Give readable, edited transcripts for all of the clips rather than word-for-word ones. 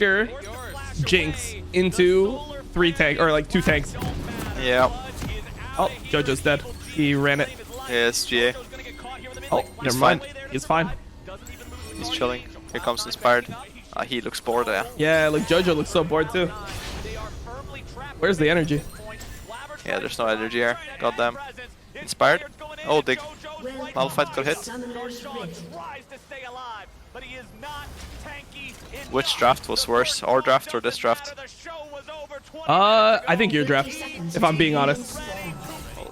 Sure. Jinx into 3 tank or like 2 tanks. Yeah. Oh, Jojo's dead. He ran it. Yes, GA. Oh, never mind. He's fine. He's chilling. Here comes Inspired. He looks bored, yeah. Yeah, like Jojo looks so bored too. Where's the energy? Yeah, there's no energy here. Goddamn. Inspired? Oh, the Malphite got hit. Which draft was worse? Our draft or this draft? I think your draft, if I'm being honest.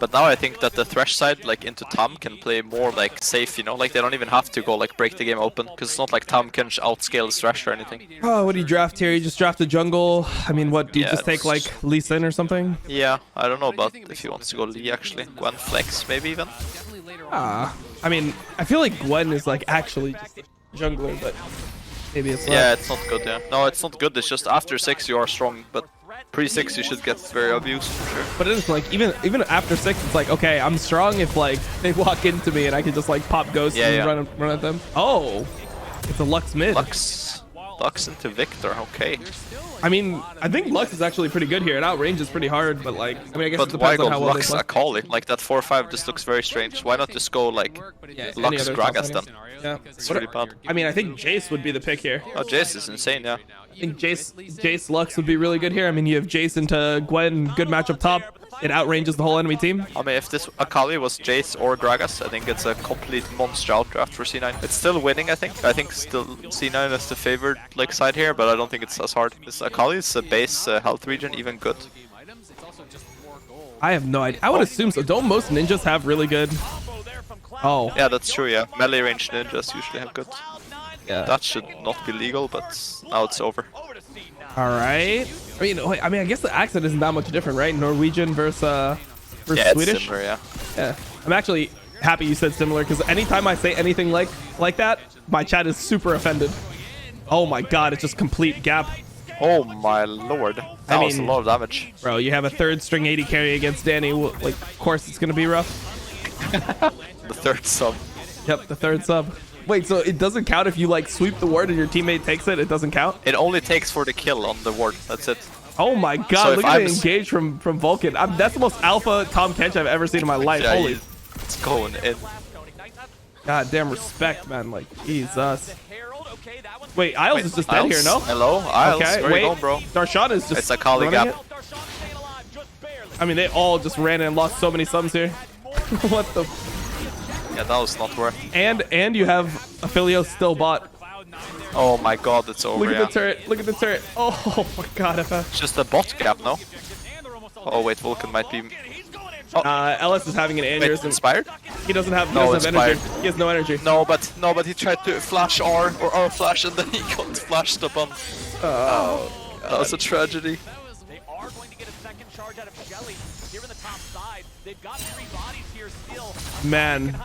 But now I think that the Thresh side, like into Tam, can play more like safe, you know? Like they don't even have to go like break the game open, because it's not like Tam can outscale Thresh or anything. Oh, what do you draft here? You just draft a jungle. I mean, what do you just take like Lee Sin or something? Yeah, I don't know about if he wants to go Lee actually. Gwen Flex maybe even. I mean, I feel like Gwen is like actually just a jungler, but maybe it's not. Yeah, it's not good. Yeah, no, it's not good. It's just after 6 you are strong, but pre-6 you should get very abused for sure. But it's like even after 6, it's like okay, I'm strong if like they walk into me and I can just like pop ghosts and run at them. Oh, it's a Lux mid. Lux into Victor. Okay. I mean, I think Lux is actually pretty good here. It outranges pretty hard, but like, I mean, I guess but it depends on how well Lux they play. Akali? Like that 4-5 just looks very strange. Why not just go like Lux Gragas then? Yeah, it's really bad. I mean, I think Jace would be the pick here. Oh, Jace is insane, yeah. I think Jace Lux would be really good here. I mean, you have Jace into Gwen, good matchup top. It outranges the whole enemy team. I mean, if this Akali was Jace or Gragas, I think it's a complete monster outdraft for C9. It's still winning, I think. I think still C9 is the favored like side here, but I don't think it's as hard. This Akali is a base health regen, even good. I have no idea. I would assume so. Don't most ninjas have really good? Oh. Yeah, that's true, yeah. Melee range ninjas usually have good. Yeah. That should not be legal, but now it's over. All right. I mean, I guess the accent isn't that much different, right? Norwegian versus yeah, Swedish. It's similar, yeah. Yeah. I'm actually happy you said similar because anytime I say anything like that, my chat is super offended. Oh my god, it's just complete gap. Oh my lord. That was a lot of damage. Bro, you have a 3rd string 80 carry against Danny. Like, of course it's gonna be rough. The 3rd sub. Yep, the 3rd sub. Wait, so it doesn't count if you like sweep the ward and your teammate takes it? It doesn't count? It only takes for the kill on the ward. That's it. Oh my god, So look at the engage from Vulcan. That's the most alpha Tom Kench I've ever seen in my life. Yeah, Holy. It's going in. God damn respect, man. Like, Jesus. Wait, Isles is just dead here, no? Hello, Isles. Okay, Where wait. you going, bro? Darshan is just It's a Kali gap. it. I mean, they all just ran and lost so many subs here. What the? Yeah, that was not worth. And you have Aphelios still bot. Oh my god, it's over. Look at the turret. Look at the turret. Oh my god, FF. It's just a bot gap, no? Oh wait, Vulcan might be. LS is having an Wait, aneurysm. Inspired? He doesn't have Inspired. energy. He has no energy. No, but he tried to flash R or R flash and then he got flashed upon. Oh, that was a tragedy. They are going to get a second charge out of Shelly here in the top side. They've got 3 bodies here still. Man.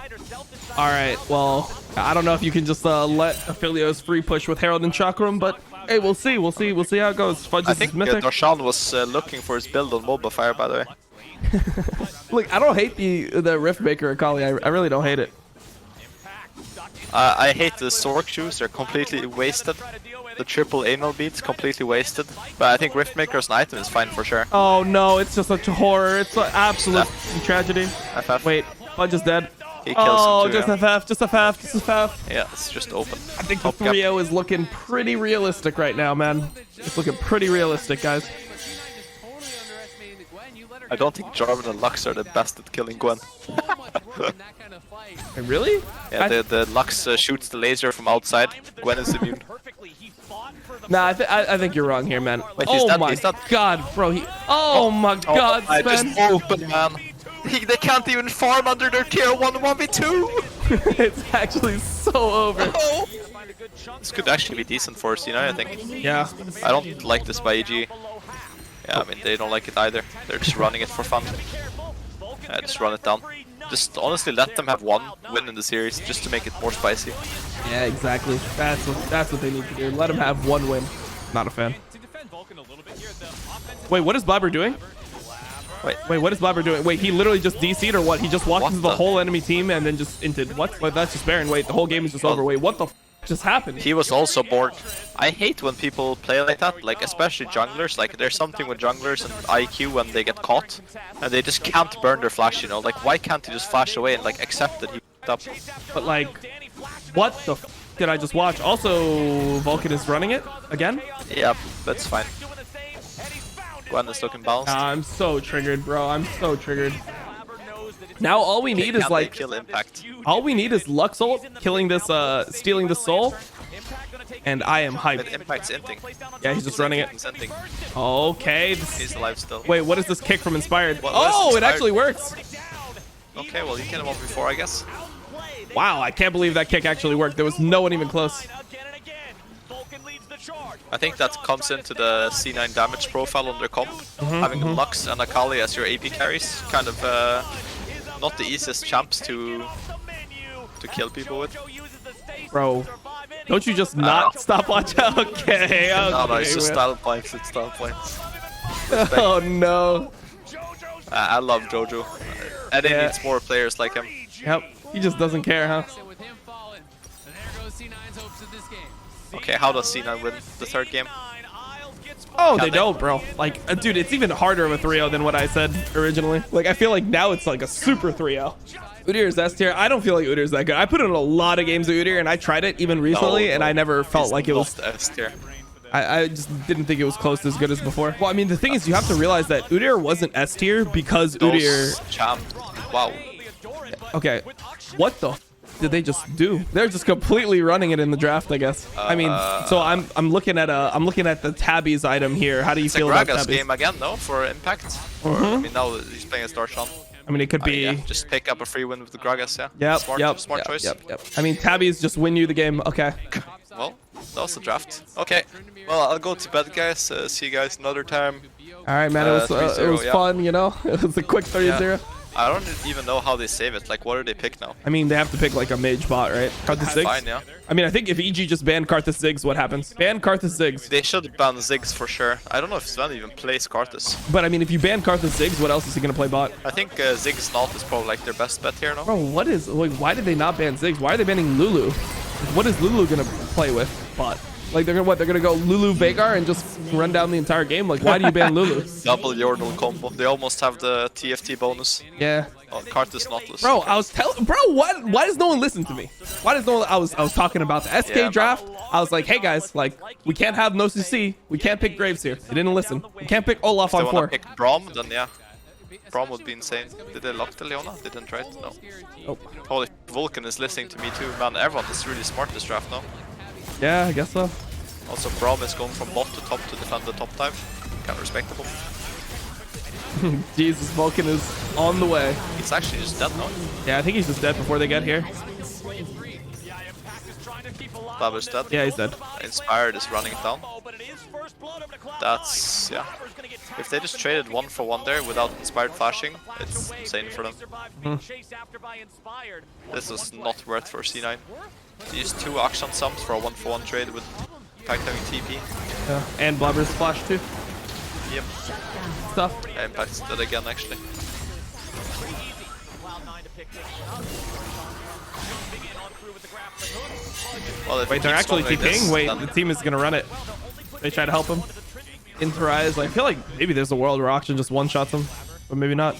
All right. Well, I don't know if you can just let Aphelios free push with Herald and Chakram, but hey, we'll see. We'll see how it goes. Fudge I think mythic. Darshan was looking for his build on Mobile Fire, by the way. Look, I don't hate the Riftmaker Akali. I really don't hate it. I hate the Sork shoes. They're completely wasted. The triple anal beats completely wasted. But I think Riftmaker's an item is fine for sure. Oh no, it's just such a horror. It's an absolute tragedy. FF. Wait, Fudge is dead. He kills him too, just FF, just FF, just FF. Yeah, it's just open. I think the 3-0 is looking pretty realistic right now, man. It's looking pretty realistic, guys. I don't think Jarvan and Lux are the best at killing Gwen. Really? Yeah, the Lux shoots the laser from outside. Gwen is immune. Nah, I think you're wrong here, man. Wait, Oh my god, bro. Oh my god, I Sven. just open, man. They can't even farm under their tier 1 1v2. It's actually so over. Oh. This could actually be decent for us, you know, I think. Yeah. I don't like this by EG. Yeah, I mean, they don't like it either. They're just running it for fun. Yeah, just run it down. Just honestly let them have 1 win in the series, just to make it more spicy. Yeah, exactly. That's what they need to do. Let them have 1 win. Not a fan. Wait, what is Blabber doing? Wait, what is Blabber doing? Wait, he literally just DC'd or what? He just walked into the whole enemy team and then just inted. What? Wait, that's just Baron. Wait, the whole game is just over. Wait, what the? just happened? He was also bored. I hate when people play like that, like especially junglers. Like there's something with junglers and IQ when they get caught, and they just can't burn their flash. You know, like why can't he just flash away and like accept that he f***ed up? But like, what the f did I just watch? Also, Vulcan is running it again. Yeah, that's fine. Gwen is looking balanced. I'm so triggered, bro. I'm so triggered. Now all we need is Can they like, kill Impact? all we need is Lux ult killing this, stealing the soul, and I am But hyped. Impact's inting. Yeah, he's just running it. He's inting. Okay. He's alive still. Wait, what is this kick from Inspired? What is Oh, it Inspired? actually works. Okay, well you killed him off before, I guess. Wow, I can't believe that kick actually worked. There was no one even close. I think that comes into the C9 damage profile on their comp. Having Lux and Akali as your AP carries, kind of not the easiest champs to kill people with. Bro, don't you just not stop watching? Okay, No, no, it's just man. style points. It's style points. Oh no. I love Jojo. And he Yeah. needs more players like him. Yep, he just doesn't care, huh? With him falling, and there goes C9's hopes of this game. Okay, how does C9 win the third game? Oh, Can they they? don't, bro. Like, dude, it's even harder with 3-0 than what I said originally. Like, I feel like now it's like a super 3-0. Udyr is S tier. I don't feel like Udyr's that good. I put in a lot of games of Udyr, and I tried it even recently, and I never felt like it was... S tier. I just didn't think it was close to as good as before. Well, I mean, the thing is, you have to realize that Udyr wasn't S tier because Udyr... Those champ. Wow. Okay, what the did they just do? They're just completely running it in the draft, I guess. I mean, so I'm looking at the Tabby's item here. How do you It's a feel about Gragas Tabby's? game again, no? For Impact? Or, I mean, now he's playing as Darshan. I mean, it could be. Yeah, just pick up a free win with the Gragas, yeah. Yep, Smart yep, choice. Yep. I mean, Tabby's just win you the game. Okay. Well, that was the draft. Okay. Well, I'll go to bed, guys. See you guys another time. All right, man. It was 3-0, yeah. fun, you know. It was a quick 3-0. Yeah. I don't even know how they save it. Like, what do they pick now? I mean, they have to pick like a mage bot, right? Karthus Ziggs. Fine, yeah. I mean, I think if EG just banned Karthus Ziggs, what happens? Ban Karthus Ziggs. They should ban Ziggs for sure. I don't know if Sven even plays Karthus. But I mean, if you ban Karthus Ziggs, what else is he gonna play bot? I think Ziggs Not is probably like their best bet here, no? Bro, what is like? Why did they not ban Ziggs? Why are they banning Lulu? What is Lulu gonna play with bot? Like they're gonna what? They're gonna go Lulu Veigar and just run down the entire game? Like why do you ban Lulu? Double Yordle combo. They almost have the TFT bonus. Yeah. Oh, Karthus Notless. Bro, I was telling, bro, what? Why does no one listen to me? Why does no one? I was talking about the SK Yeah, draft. I was like, hey guys, like we can't have no CC. We can't pick Graves here. They didn't listen. We can't pick Olaf If they on wanna 4. pick Braum, then yeah. Braum would be insane. Did they lock the Leona? They didn't, right? No. Oh. Holy, Vulcan is listening to me too. Man, everyone is really smart this draft now. Yeah, I guess so. Also, Braum is going from bot to top to defend the top dive. Kind of respectable. Jesus, Vulcan is on the way. He's actually just dead now. Yeah, I think he's just dead before they get here. Baba's dead. Yeah, he's dead. Inspired is running it down. That's, yeah. If they just traded 1-for-1 there without Inspired flashing, it's insane for them. This is not worth for C9. They used 2 Akshan sums for a 1-for-1 trade with Impact having TP. Yeah. And Blubber's flash too. Yep. Stuff. Yeah, Impact's dead again actually. Well, if Wait, it they're keeps actually going like this, TPing? Wait, then- the team is gonna run it. They try to help him. Interrise. I feel like maybe there's a world where Auction just one-shots him, but maybe not.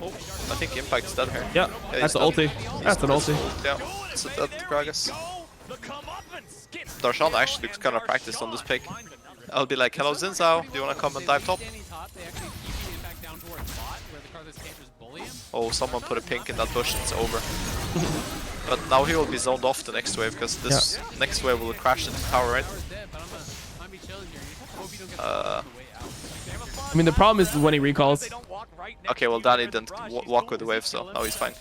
Oh, I think Impact's dead here. Yeah, he's that's an dead. ulti. That's an ulti. Yeah, it's a dead Gragas. Darshan actually looks kind of practiced on this pick. I'll be like, hello Zinzao, do you want to come and dive top? Oh, someone put a pink in that bush, it's over. But now he will be zoned off the next wave, because this next wave will crash into tower, right? I mean, the problem is when he recalls. Okay, well Danny didn't walk with the wave, so now he's fine.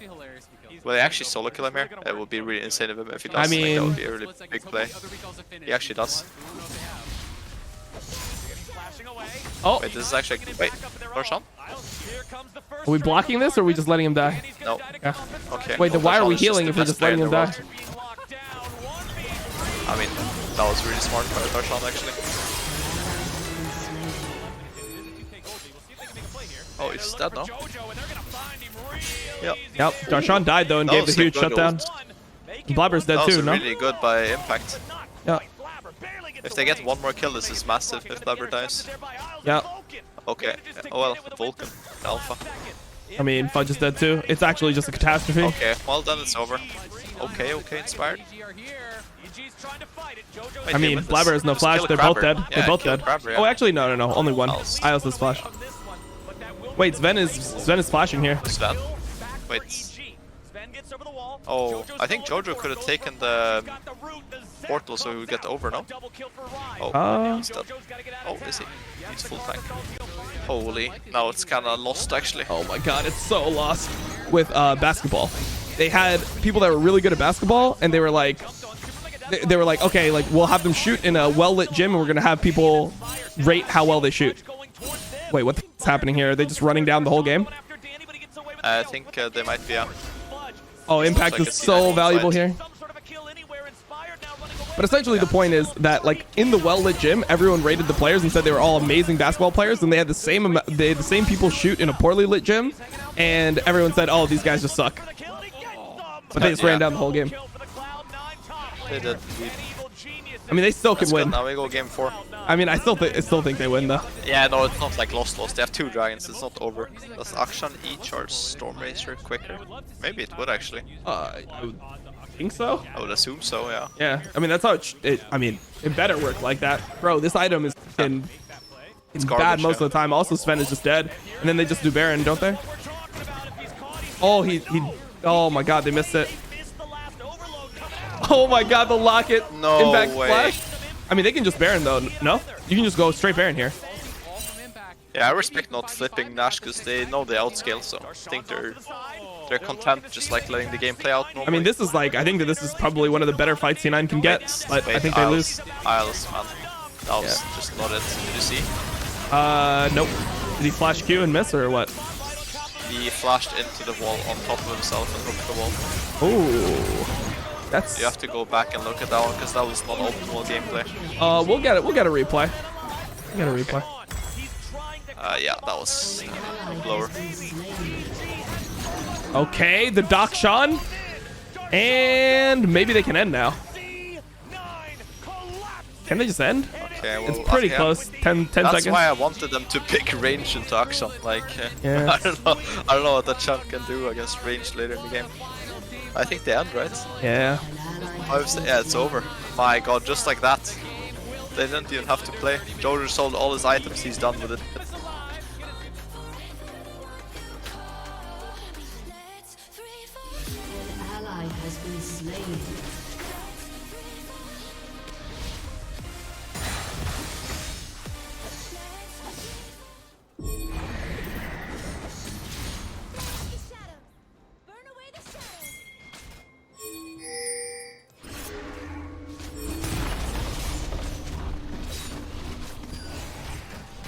Will they actually solo kill him here? It would be really insane of him if he does. I Like, that mean- would be a really big play. He actually does. Oh, Wait, this is actually... Wait, Darshan? are we blocking this or are we just letting him die? No. Yeah. Okay. Wait, then well, why are Darshan we is just healing the if we're best just letting player him in die? the world. I mean, that was really smart by Darshan actually. Oh, he's dead now? Yep. Yep, Darshan died though and That gave the was a huge good shutdown. ult. Blabber's dead That was too, no? really good by Impact. Yeah. If they get one more kill, this is massive if Blabber dies. Yeah. Okay. Oh well, Vulcan. Alpha. I mean, Fudge is dead too. It's actually just a catastrophe. Okay, well then it's over. Okay, Inspired. EG are here. Wait, I they mean, win this. Blabber has no Just flash. kill They're both Crabber. dead. Yeah, They're both kill dead. Crabber, yeah. Oh, actually, no. Only one. Else. Ios has flash. Wait, Sven is flashing here. Sven. Wait. Oh, I think Jojo could have taken the portal so he would get over, no? Oh, he's dead. Oh, is he? He's full tank. Holy. Now it's kind of lost, actually. Oh my god, it's so lost with basketball. They had people that were really good at basketball, and they were like, okay, like we'll have them shoot in a well-lit gym, and we're gonna have people rate how well they shoot. Wait, what's happening here? Are they just running down the whole game? I think they might be, Oh, Impact like is a so C9 valuable fight. here. But essentially the point is that like in the well-lit gym, everyone rated the players and said they were all amazing basketball players, and they had the same people shoot in a poorly lit gym, and everyone said, oh, these guys just suck. But they just ran down the whole game. They did. I mean, they still could That's good. win. Now we go game 4. I mean, I still think they win though. Yeah, no, it's not like lost. They have 2 dragons. It's not over. Does Akshan E-charge Storm Racer quicker? Maybe it would actually. I would think so. I would assume so, yeah. Yeah, I mean that's how I mean, it better work like that, bro. This item is it's garbage, bad most yeah. of the time. Also, Sven is just dead, and then they just do Baron, don't they? Oh, he. Oh my God, they missed it. Oh my God, the locket. No Impact way. Flash. I mean, they can just Baron though. No, you can just go straight Baron here. All from Impact. Yeah, I respect not flipping Nash because they know they outscale, so I think they're content just like letting the game play out normally. I mean, this is like I think that this is probably one of the better fights C9 can get, but I think they lose. Isles, man. That was just not it. Did you see? Nope. Did he flash Q and miss or what? He flashed into the wall on top of himself and hooked the wall. Oh, that's. You have to go back and look at that one because that was not optimal gameplay. We'll get it. We'll get a replay. We'll get a replay. Yeah, that was a blower. Okay, the Doc Sean. And maybe they can end now. Can they just end? Okay, well, It's pretty yeah. close. 10 That's seconds. why I wanted them to pick range into action. Like, Yeah. I don't know what that champ can do against range later in the game. I think they end, right? Yeah. Yeah, it's over. My God, just like that. They didn't even have to play. Jojo sold all his items. He's done with it. An ally has been slain.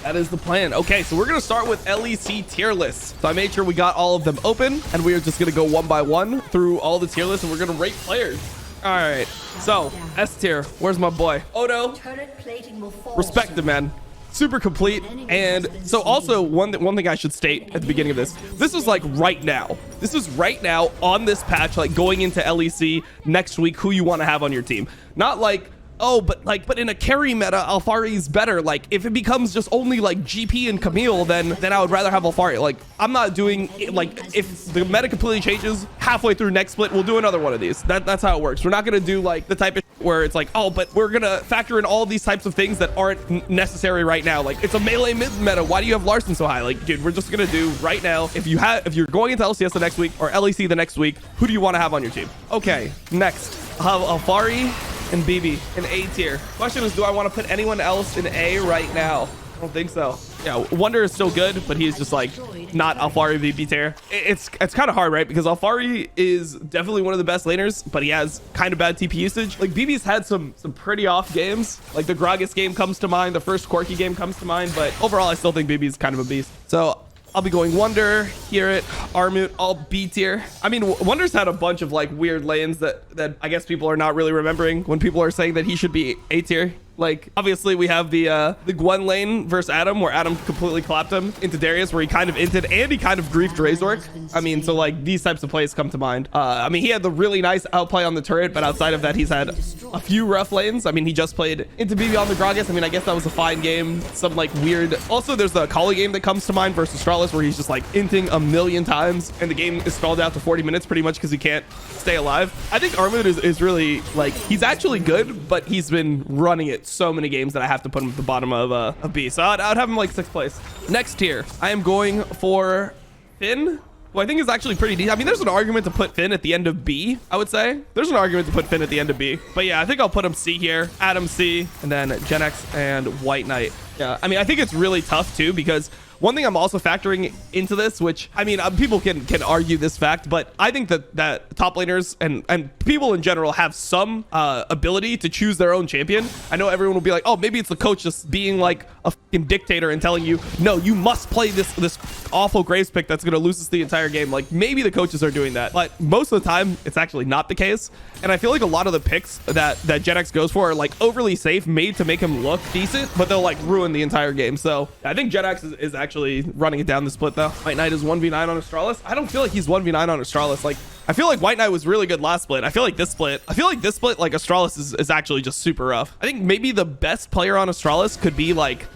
That is the plan. Okay, so we're going to start with LEC tier lists. So I made sure we got all of them open, and we are just going to go one by one through all the tier lists, and we're going to rate players. All right. So, S tier. Where's my boy? Odo. Turret plating will fall. Respect him, man. Super complete. And so also one thing I should state at the beginning of this was like right now. This is right now on this patch, like going into LEC next week, who you want to have on your team. Not like, oh, but in a carry meta, Alfari is better. Like if it becomes just only like GP and Camille, then I would rather have Alfari. Like I'm not doing like if the meta completely changes halfway through next split, we'll do another one of these. That's how it works. We're not gonna do like the type of where it's like, oh, but we're gonna factor in all these types of things that aren't necessary right now. Like it's a melee mid meta. Why do you have Larson so high? Like, dude, we're just gonna do right now. If you're going into LCS the next week or LEC the next week, who do you want to have on your team? Okay, next, I'll have Alfari and BB in A tier. Question is, do I want to put anyone else in A right now? I don't think so. Yeah, Wonder is still good, but he's just like not Alfari BB tier. It's kind of hard, right? Because Alfari is definitely one of the best laners, but he has kind of bad TP usage. Like BB's had some pretty off games. Like the Gragas game comes to mind, the first Corki game comes to mind, but overall I still think BB's kind of a beast. So I'll be going Wonder, Hear It, Armut, all B tier. I mean, Wonder's had a bunch of like weird lanes that I guess people are not really remembering when people are saying that he should be A tier. Like, obviously we have the Gwen lane versus Adam, where Adam completely clapped him into Darius, where he kind of inted and he kind of griefed Razork. I mean, so like these types of plays come to mind. I mean, he had the really nice outplay on the turret, but outside of that, he's had a few rough lanes. I mean, he just played into BB on the Gragas. I mean, I guess that was a fine game. Some like weird. Also, there's the Kali game that comes to mind versus Astralis, where he's just like inting a million times, and the game is stalled out to 40 minutes pretty much because he can't stay alive. I think Armut is really like, he's actually good, but he's been running it so many games that I have to put him at the bottom of B. So I'd have him like 6th place. Next tier, I am going for Finn, who I think is actually pretty decent. I mean, there's an argument to put Finn at the end of B, I would say. There's an argument to put Finn at the end of B. But yeah, I think I'll put him C here, Adam C, and then Gen X and White Knight. Yeah, I mean, I think it's really tough too, because one thing I'm also factoring into this, which, I mean, people can argue this fact, but I think that top laners and people in general have some ability to choose their own champion. I know everyone will be like, oh, maybe it's the coach just being like a fucking dictator and telling you, no, you must play this awful Graves pick that's going to lose us the entire game. Like, maybe the coaches are doing that, but most of the time, it's actually not the case. And I feel like a lot of the picks that Gen X goes for are like overly safe, made to make him look decent, but they'll like ruin the entire game. So I think Gen X is actually running it down the split though. White Knight is 1v9 on Astralis. I don't feel like he's 1v9 on Astralis. Like, I feel like White Knight was really good last split. I feel like this split, like Astralis is actually just super rough. I think maybe the best player on Astralis could be like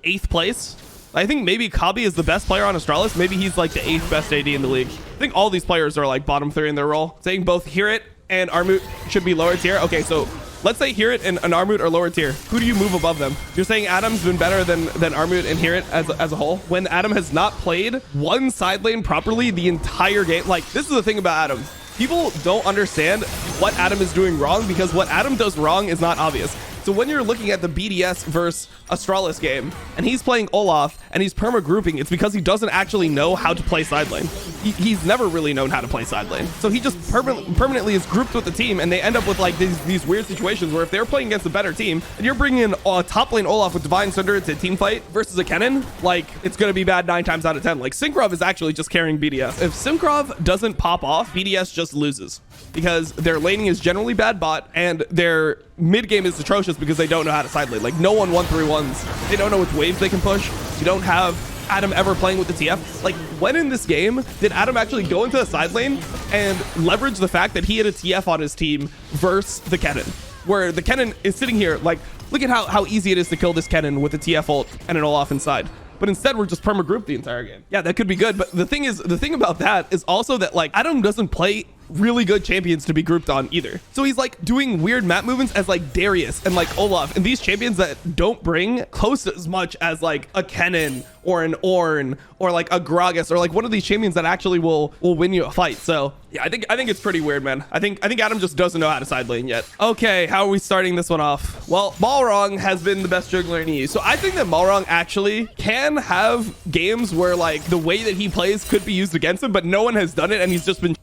8th place. I think maybe Kabi is the best player on Astralis. Maybe he's like the 8th best AD in the league. I think all these players are like bottom 3 in their role. Saying both Hirit and Armut should be lower tier. Okay, so let's say Hirit and Armut are lower tier. Who do you move above them? You're saying Adam's been better than Armut and Hirit as a whole, when Adam has not played one side lane properly the entire game. Like, this is the thing about Adam. People don't understand what Adam is doing wrong, because what Adam does wrong is not obvious. So when you're looking at the BDS versus Astralis game, and he's playing Olaf and he's perma grouping, it's because he doesn't actually know how to play side lane. He's never really known how to play side lane. So he just permanently is grouped with the team, and they end up with like these weird situations where if they're playing against a better team and you're bringing in a top lane Olaf with Divine Cinder to team fight versus a Kennen, like, it's going to be bad 9 times out of 10. Like, Synchron is actually just carrying BDS. If Synchron doesn't pop off, BDS just loses, because their laning is generally bad bot and their mid game is atrocious because they don't know how to side lane. Like, no one 1-3-1s. They don't know which waves they can push. You don't have Adam ever playing with the TF. Like, when in this game did Adam actually go into the side lane and leverage the fact that he had a TF on his team versus the Kennen, where the Kennen is sitting here like, look at how easy it is to kill this Kennen with a TF ult and an Olaf inside. But instead, we're just perma group the entire game. Yeah, that could be good. But the thing about that is also that like Adam doesn't play really good champions to be grouped on either. So he's like doing weird map movements as like Darius and like Olaf, and these champions that don't bring close as much as like a Kennen or an Ornn or like a Gragas or like one of these champions that actually will win you a fight. So yeah, I think it's pretty weird, man. I think Adam just doesn't know how to side lane yet. Okay, how are we starting this one off? Well, Malrong has been the best juggler in EU. So I think that Malrong actually can have games where like the way that he plays could be used against him, but no one has done it, and he's just been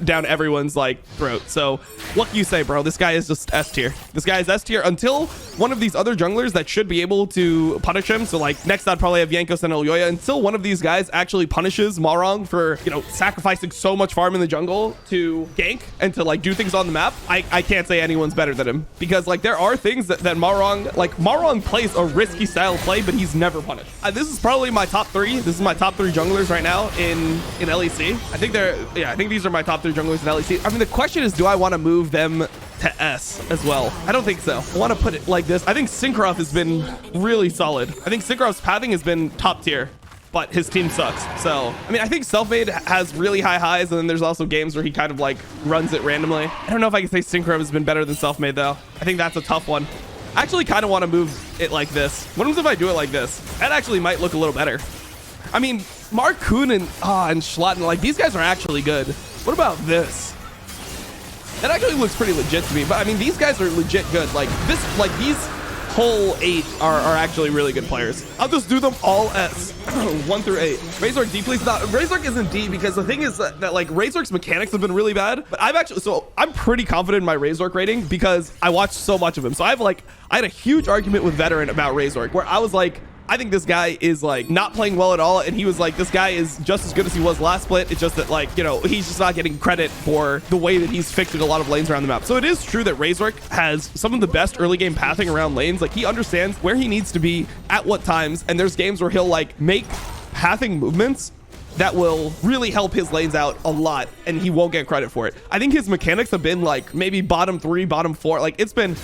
down everyone's like throat. So what can you say, bro? This guy is just S tier. This guy is S tier until one of these other junglers that should be able to punish him. So like next I'd probably have Jankos and Elyoya. Until one of these guys actually punishes Malrong for, you know, sacrificing so much farm in the jungle to gank and to like do things on the map, I can't say anyone's better than him, because like there are things that Malrong plays a risky style play, but he's never punished. This is probably my top 3. This is my top 3 junglers right now in LEC. I think these are my top 3 junglers in LEC. I mean, the question is, do I want to move them to S as well? I don't think so. I want to put it like this. I think Syncroft has been really solid. I think Syncroft's pathing has been top tier, but his team sucks. So, I mean, I think Selfmade has really high highs, and then there's also games where he kind of like runs it randomly. I don't know if I can say Syncroft has been better than Selfmade though. I think that's a tough one. I actually kind of want to move it like this. What if I do it like this? That actually might look a little better. I mean, Mark Kuhn and Schlatten, like these guys are actually good. What about this? That actually looks pretty legit to me, but I mean, these guys are legit good. Like this, like these whole 8 are actually really good players. I'll just do them all S 1 through 8. Razork D, please. Razork isn't D, because the thing is that like Razork's mechanics have been really bad, but I'm pretty confident in my Razork rating because I watched so much of him. So I had a huge argument with Veteran about Razork, where I was like, I think this guy is like not playing well at all. And he was like, this guy is just as good as he was last split. It's just that like, you know, he's just not getting credit for the way that he's fixing a lot of lanes around the map. So it is true that Razork has some of the best early game pathing around lanes. Like he understands where he needs to be at what times. And there's games where he'll like make pathing movements that will really help his lanes out a lot, and he won't get credit for it. I think his mechanics have been like maybe bottom 3, bottom 4. Like it's been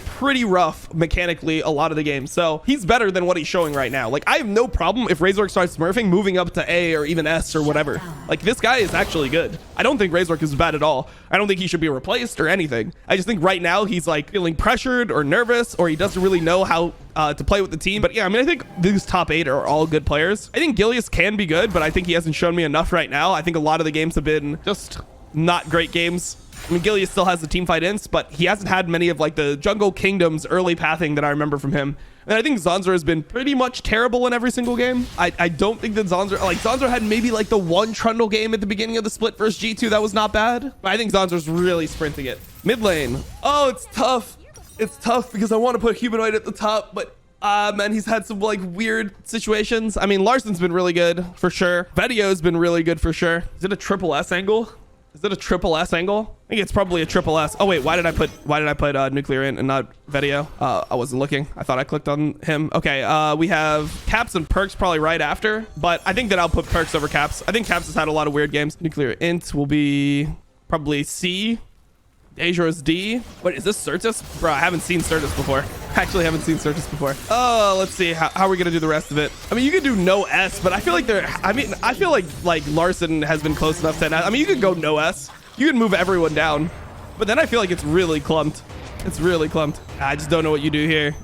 pretty rough mechanically a lot of the games. So he's better than what he's showing right now. Like I have no problem if Razork starts smurfing, moving up to A or even S or whatever. Like this guy is actually good. I don't think Razork is bad at all. I don't think he should be replaced or anything. I just think right now he's like feeling pressured or nervous, or he doesn't really know how to play with the team. But yeah, I mean, I think these top 8 are all good players. I think Gilius can be good, but I think he hasn't shown me enough right now. I think a lot of the games have been just not great games. I mean, Gilius still has the team fight ints, but he hasn't had many of like the Jungle Kingdom's early pathing that I remember from him. And I think Zanzar has been pretty much terrible in every single game. I don't think that Zanzar had maybe like the one Trundle game at the beginning of the split versus G2 that was not bad. But I think Zanzar's really sprinting it. Mid lane. Oh, it's tough. It's tough because I want to put Humanoid at the top, but man, he's had some like weird situations. I mean, Larsen's been really good for sure. Vedio's been really good for sure. Is it a triple S angle? Is it a triple S angle? I think it's probably a triple S. Oh wait, why did I put Nuclear in and not Vedio? I wasn't looking. I thought I clicked on him. Okay, we have Caps and Perks probably right after, but I think that I'll put Perks over Caps. I think Caps has had a lot of weird games. Nuclear int will be probably C. Azure is D. What is this, Certus? Bro, I haven't seen Certus before. Actually haven't seen Certus before. Oh, let's see. How are we gonna do the rest of it? I mean, you could do no S, but I feel like I feel like Larsen has been close enough to an S. I mean, you could go no S. You can move everyone down, but then I feel like it's really clumped. It's really clumped. I just don't know what you do here.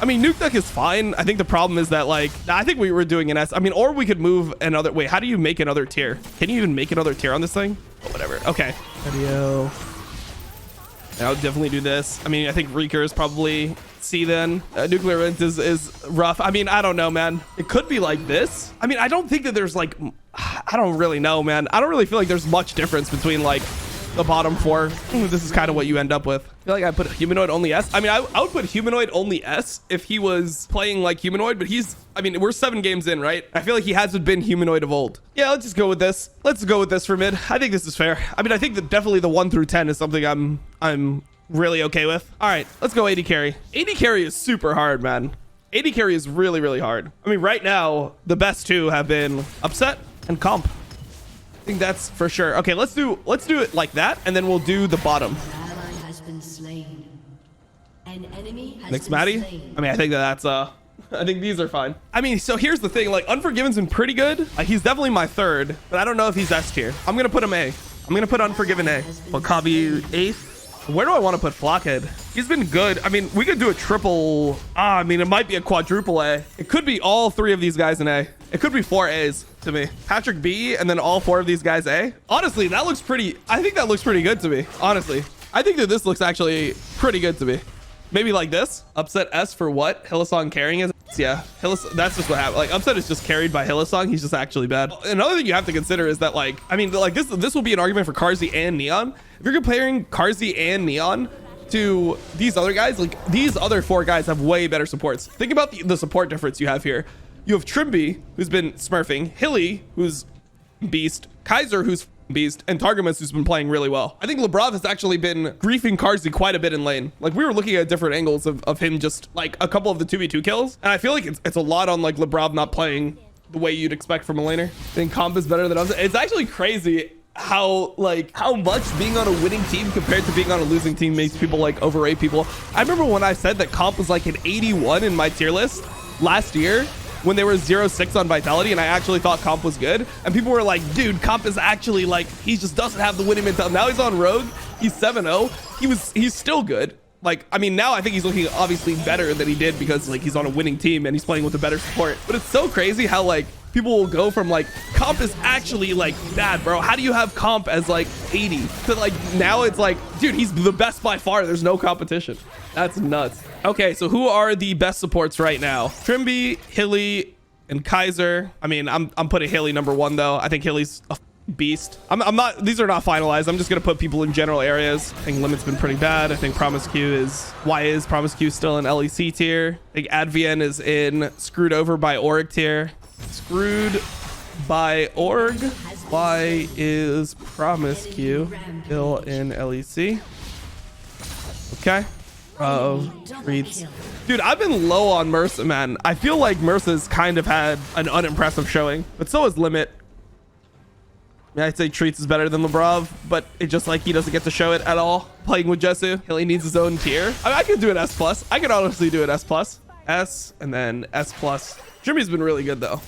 I mean, Nuke Duck is fine. I think the problem is that, like, I think we were doing an S. I mean, or we could move another. Wait, how do you make another tier? Can you even make another tier on this thing? Oh, whatever. Okay. Video. I'll definitely do this. I mean, I think Reeker is probably C then. Nuclear Int is rough. I mean, I don't know, man. It could be like this. I mean, I don't think that there's like, I don't really know, man. I don't really feel like there's much difference between like the bottom 4. This is kind of what you end up with. I feel like I put Humanoid only S. I mean, I would put Humanoid only S if he was playing like Humanoid, but I mean, we're 7 games in, right? I feel like he hasn't been Humanoid of old. Yeah, let's just go with this. Let's go with this for mid. I think this is fair. I mean, I think that definitely the 1 through 10 is something I'm really okay with. All right, let's go AD carry. AD carry is super hard, man. AD carry is really, really hard. I mean, right now, the best 2 have been Upset and Comp. I think that's for sure. Okay, let's do it like that, and then we'll do the bottom. An ally has been slain. An enemy has Next been Maddie. slain. I mean, I think that's I think these are fine. I mean, so here's the thing, like Unforgiven's been pretty good. He's definitely my 3rd, but I don't know if he's S tier. I'm gonna put him A. I'm gonna put Unforgiven A. Wakabi 8th. Where do I want to put Flockhead? He's been good. I mean, we could do a triple. I mean, it might be a quadruple A. It could be all 3 of these guys in A. It could be 4 A's to me. Patrick B and then all 4 of these guys A. Honestly, that looks pretty. I think that looks pretty good to me. Honestly, I think that this looks actually pretty good to me. Maybe like this. Upset S for what? Hylissang carrying is. Yeah, that's just what happened. Like Upset is just carried by Hylissang. He's just actually bad. Another thing you have to consider is that, like, I mean, like this will be an argument for Carzzy and Neon. If you're comparing Carzzy and Neon to these other guys, like these other 4 guys have way better supports. Think about the support difference you have here. You have Trimby, who's been smurfing, Hilly, who's beast, Kaiser, who's beast, and Targamas, who's been playing really well. I think Labrav has actually been griefing Carzzy quite a bit in lane. Like we were looking at different angles of him just like a couple of the 2v2 kills, and I feel like it's a lot on like Labrav not playing the way you'd expect from a laner. I think Comp is better than us. It's actually crazy how much being on a winning team compared to being on a losing team makes people like overrate people. I remember when I said that Comp was like an 81 in my tier list last year, when they were 0-6 on Vitality, and I actually thought Comp was good, and people were like, dude, Comp is actually like, he just doesn't have the winning mentality. Now he's on Rogue, he's 7-0, he's still good. Like, I mean, now I think he's looking obviously better than he did because like he's on a winning team and he's playing with a better support. But it's so crazy how like people will go from like Comp is actually like bad, bro. How do you have Comp as like 80 to like now it's like, dude, he's the best by far. There's no competition. That's nuts. Okay, so who are the best supports right now? Trimby, Hilly, and Kaiser. I mean, I'm putting Hilly number 1 though. I think Hilly's beast. I'm not, these are not finalized. I'm just gonna put people in general areas. I think Limit's been pretty bad. I think Promiscu is, why is Promiscu still in LEC tier? I think Advienne is in screwed over by Org tier. Screwed by Org. Why is Promiscu still in LEC? Okay. Reads. Dude, I've been low on Mercy, man. I feel like Mercy's kind of had an unimpressive showing, but so is Limit. Yeah, I'd say Treats is better than Labrov, but it's just like he doesn't get to show it at all playing with Jesu. Hilly needs his own tier. I could do an S+. I could honestly do an S+. S and then S+. Trimby's been really good though.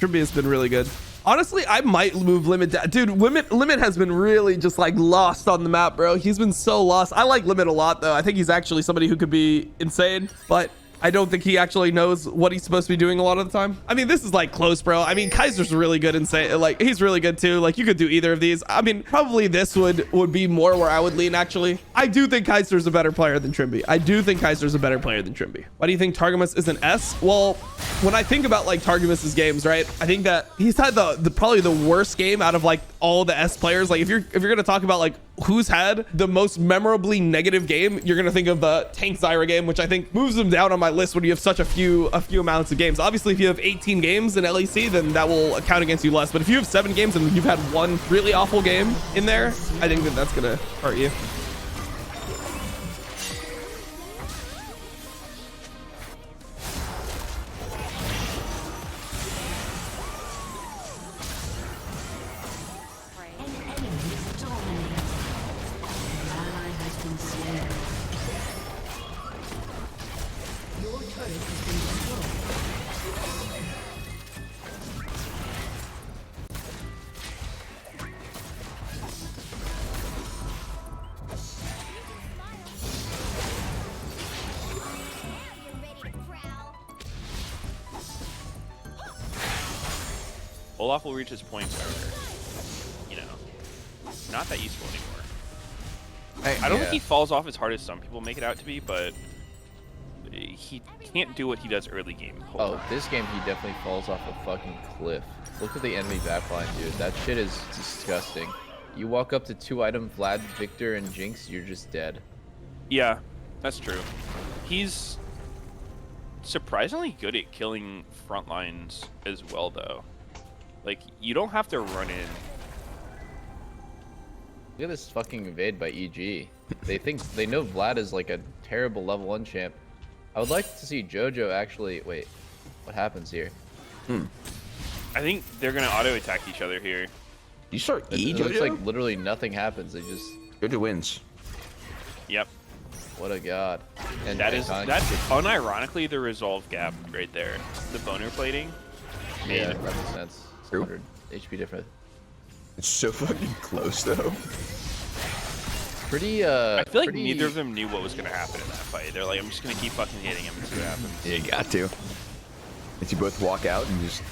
Trimby has been really good. Honestly, I might move Limit down. Dude, Limit has been really just like lost on the map, bro. He's been so lost. I like Limit a lot though. I think he's actually somebody who could be insane, but I don't think he actually knows what he's supposed to be doing a lot of the time. I mean, this is like close, bro. I mean, Kaiser's really good and say like he's really good too. Like you could do either of these. I mean, probably this would be more where I would lean actually. I do think Kaiser's a better player than Trimby. I do think Kaiser's a better player than Trimby. Why do you think Targamas is an S? Well, when I think about like Targamas's games, right? I think that he's had the probably the worst game out of like all the S players. Like if you're gonna talk about like who's had the most memorably negative game, you're gonna think of the Tank Zyra game, which I think moves him down on my list when you have such a few amounts of games. Obviously, if you have 18 games in LEC, then that will count against you less. But if you have 7 games and you've had one really awful game in there, I think that that's gonna hurt you. Olaf will reach his point where, you know, not that useful anymore. I don't think he falls off as hard as some people make it out to be, but he can't do what he does early game. Oh, this game he definitely falls off a fucking cliff. Look at the enemy backline, dude. That shit is disgusting. You walk up to 2-item Vlad, Victor, and Jinx, you're just dead. Yeah, that's true. He's surprisingly good at killing front lines as well, though. Like, you don't have to run in. Look at this fucking evade by EG. They know Vlad is like a terrible level 1 champ. I would like to see JoJo actually. Wait, what happens here? I think they're gonna auto attack each other here. You start E, It looks JoJo? like literally nothing happens. They just. JoJo wins. Yep. What a god. And That's Iconic- unironically the resolve gap right there. The boner plating. Yeah, that makes sense. It's True. 100 HP difference. It's so fucking close though. Pretty I feel like pretty- neither of them knew what was gonna happen in that fight. They're like, I'm just gonna keep fucking hitting him and see what happens. Yeah, you got to. If you both walk out and just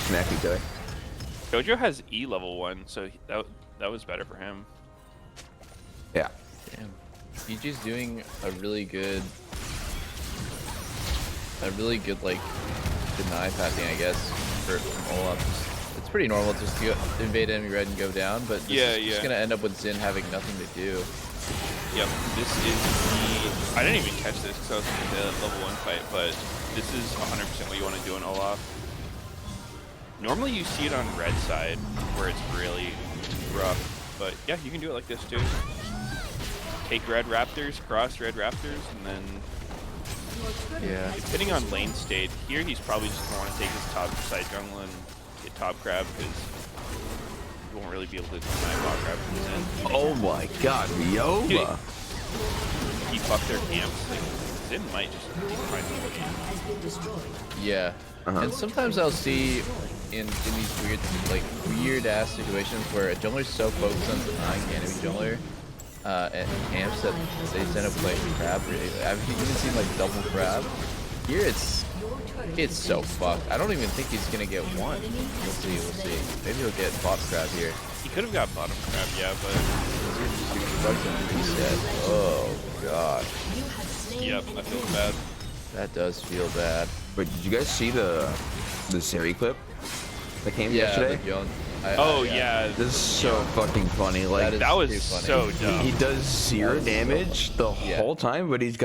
smack each other. Jojo has E level 1, so that was better for him. Yeah. Damn. EG's doing a really good like deny pathing, I guess, from Olaf. It's pretty normal just to invade enemy red and go down, but this is just gonna end up with Xin having nothing to do. Yep, this is the... I didn't even catch this because I was in the level 1 fight, but this is 100% what you want to do in Olaf. Normally you see it on red side, where it's really rough, but yeah, you can do it like this too. Take red raptors, cross red raptors, and then... Yeah. Depending on lane state, here he's probably just going to want to take his top side jungle and get top grab, because you won't really be able to deny top grab from Xin. Oh my god, Ryoma. He fucked their camps. Like, Xin might just find the Yeah. And sometimes I'll see in these weird ass situations where a jungler's so focused on denying the enemy jungler at camps that they end up playing crab. I've even seen like double crab. Here it's so fucked. I don't even think he's gonna get one. We'll see. Maybe he'll get bot crab here. He could have got bottom crab, yeah, but Fucking reset. Oh god. yep, I feel bad. That does feel bad. But did you guys see the Seri clip? that came Yeah, yesterday? the Jones. Oh yeah, This is so fucking funny. Like That is that was too funny. so dumb. he does 0 damage the Yeah. whole time, but he's got